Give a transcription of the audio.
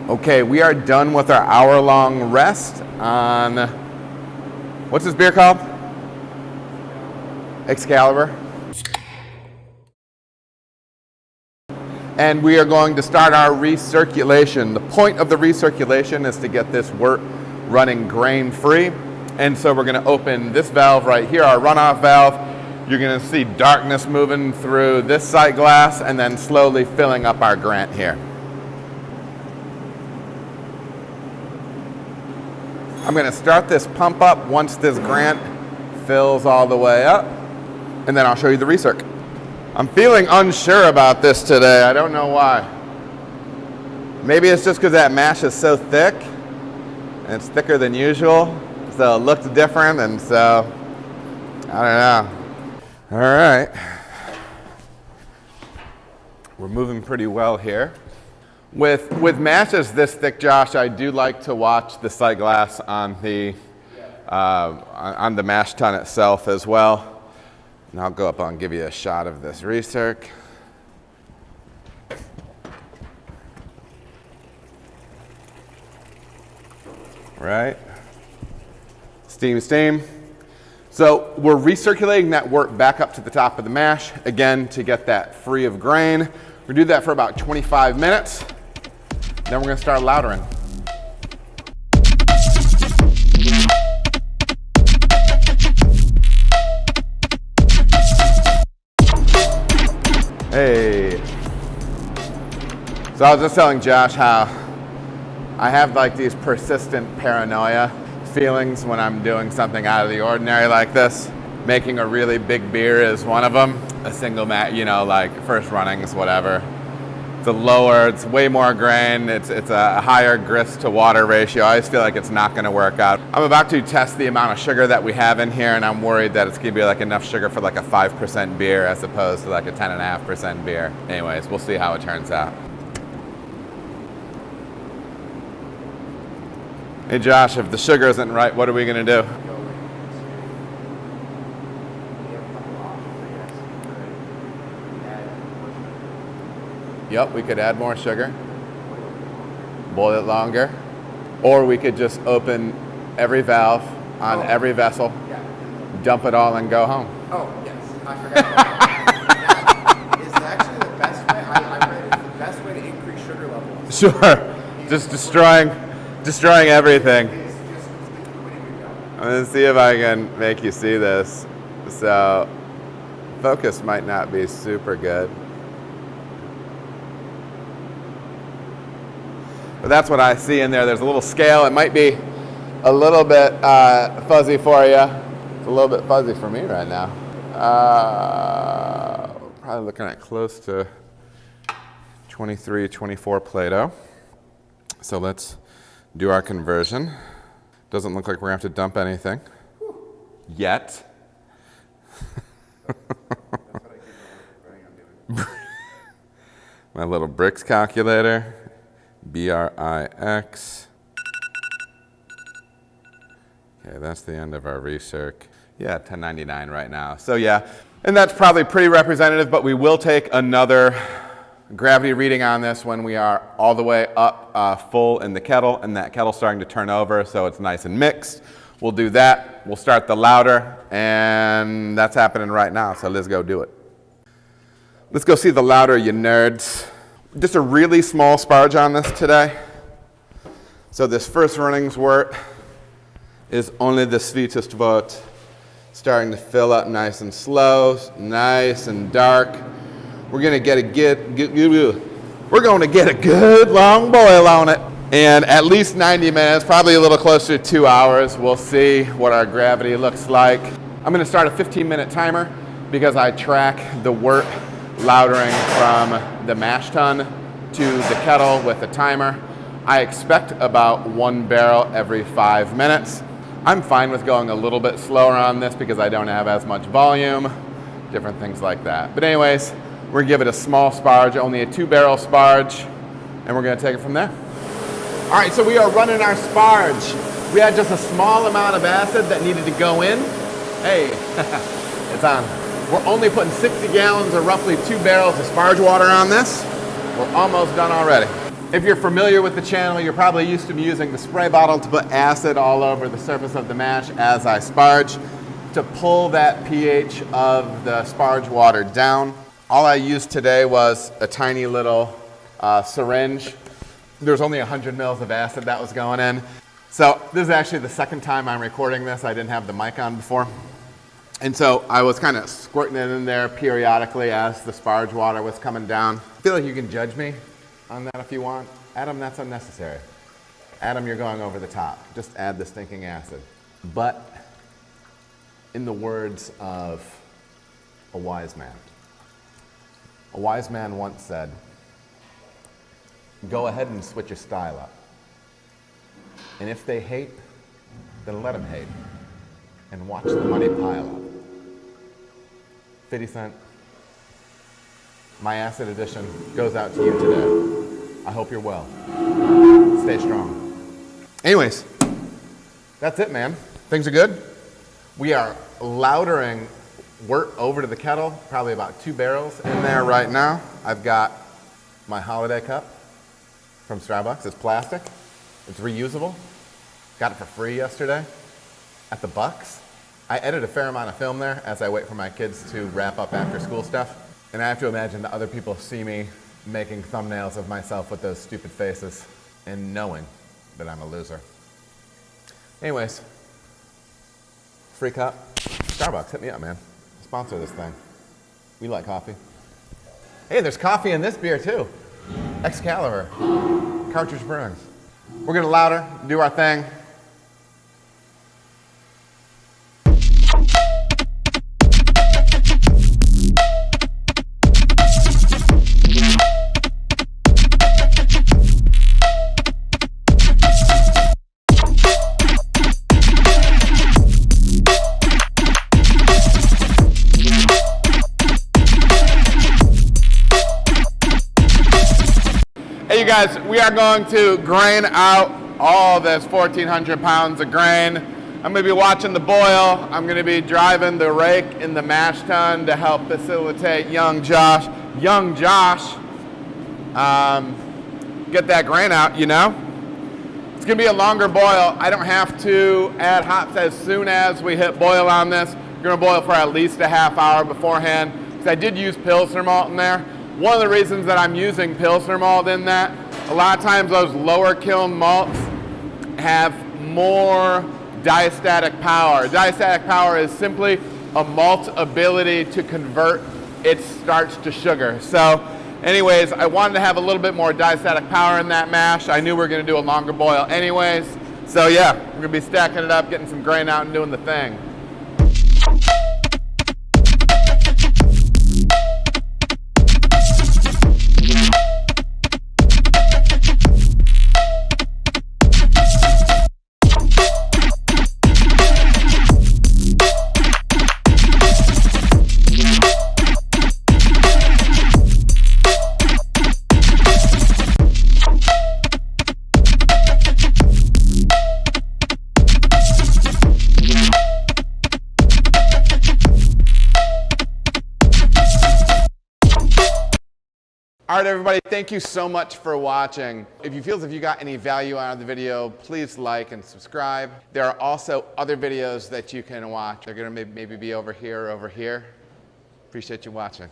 Okay, we are done with our hour-long rest on, what's this beer called? Excalibur. And we are going to start our recirculation. The point of the recirculation is to get this wort running grain-free. And so we're going to open this valve right here, our runoff valve. You're going to see darkness moving through this sight glass and then slowly filling up our grant here. I'm going to start this pump up once this grant fills all the way up, and then I'll show you the recirc. I'm feeling unsure about this today. I don't know why. Maybe it's just because that mash is so thick, and it's thicker than usual, so it looks different, and so, I don't know. All right. We're moving pretty well here. With mashes this thick, Josh, I do like to watch the sight glass on the mash tun itself as well. And I'll go up and give you a shot of this recirc. Right. Steam, steam. So we're recirculating that wort back up to the top of the mash, again, to get that free of grain. We do that for about 25 minutes. Then we're going to start lautering. Hey. So I was just telling Josh how I have like these persistent paranoia feelings when I'm doing something out of the ordinary like this. Making a really big beer is one of them. A single like first runnings, whatever. It's a lower, it's way more grain, it's a higher grist to water ratio. I just feel like it's not gonna work out. I'm about to test the amount of sugar that we have in here, and I'm worried that it's gonna be like enough sugar for like a 5% beer as opposed to like a 10.5% beer. Anyways, we'll see how it turns out. Hey Josh, if the sugar isn't right, what are we gonna do? Yep, we could add more sugar, boil it longer, or we could just open every valve on every vessel, dump it all and go home. Oh, yes, I forgot about that. That is actually the best way. I read it's the best way to increase sugar levels. Sure, just destroying everything. I'm gonna see if I can make you see this. So, focus might not be super good. But that's what I see in there. There's a little scale. It might be a little bit fuzzy for you. It's a little bit fuzzy for me right now. Probably looking at close to 23, 24 Plato. So let's do our conversion. Doesn't look like we're going to have to dump anything yet. My little bricks calculator. BRIX. Okay, that's the end of our recirc. Yeah, 1099 right now. So yeah, and that's probably pretty representative, but we will take another gravity reading on this when we are all the way up full in the kettle, and that kettle's starting to turn over, so it's nice and mixed. We'll do that. We'll start the lauter, and that's happening right now, so let's go do it. Let's go see the lauter, you nerds. Just a really small Sparge on this today. So this first runnings wort is only the sweetest wort. Starting to fill up nice and slow, nice and dark. We're gonna get a good long boil on it. And at least 90 minutes, probably a little closer to 2 hours. We'll see what our gravity looks like. I'm gonna start a 15-minute timer because I track the wort lautering from the mash tun to the kettle with a timer. I expect about 1 barrel every 5 minutes. I'm fine with going a little bit slower on this because I don't have as much volume, different things like that. But anyways, we're gonna give it a small Sparge, only a 2-barrel Sparge, and we're gonna take it from there. All right, so we are running our Sparge. We had just a small amount of acid that needed to go in. Hey, it's on. We're only putting 60 gallons or roughly 2 barrels of Sparge water on this. We're almost done already. If you're familiar with the channel, you're probably used to me using the spray bottle to put acid all over the surface of the mash as I sparge to pull that pH of the sparge water down. All I used today was a tiny little syringe. There's only 100 mils of acid that was going in. So this is actually the second time I'm recording this. I didn't have the mic on before. And so I was kind of squirting it in there periodically as the sparge water was coming down. I feel like you can judge me on that if you want. Adam, that's unnecessary. Adam, you're going over the top. Just add the stinking acid. But in the words of a wise man once said, go ahead and switch your style up. And if they hate, then let them hate. And watch the money pile up. 50 Cent. My acid edition goes out to you today. I hope you're well. Stay strong. Anyways, that's it, man. Things are good. We are lautering wort over to the kettle, probably about 2 barrels in there right now. I've got my holiday cup from Starbucks. It's plastic. It's reusable. Got it for free yesterday at the Bucks. I edit a fair amount of film there as I wait for my kids to wrap up after school stuff. And I have to imagine that other people see me making thumbnails of myself with those stupid faces and knowing that I'm a loser. Anyways, free cup. Starbucks, hit me up, man. Sponsor this thing. We like coffee. Hey, there's coffee in this beer too. Excalibur, Cartridge Brewing. We're gonna lauter, do our thing. Hey you guys, we are going to grain out all this 1,400 pounds of grain. I'm going to be watching the boil. I'm going to be driving the rake in the mash tun to help facilitate young Josh, get that grain out, you know. It's going to be a longer boil. I don't have to add hops as soon as we hit boil on this. We're going to boil for at least a half hour beforehand because I did use Pilsner malt in there. One of the reasons that I'm using Pilsner malt in that, a lot of times those lower kiln malts have more diastatic power. Diastatic power is simply a malt's ability to convert its starch to sugar. So anyways, I wanted to have a little bit more diastatic power in that mash. I knew we were going to do a longer boil anyways. So yeah, we're going to be stacking it up, getting some grain out and doing the thing. All right, everybody, thank you so much for watching. If you feel as if you got any value out of the video, please like and subscribe. There are also other videos that you can watch. They're gonna maybe be over here or over here. Appreciate you watching.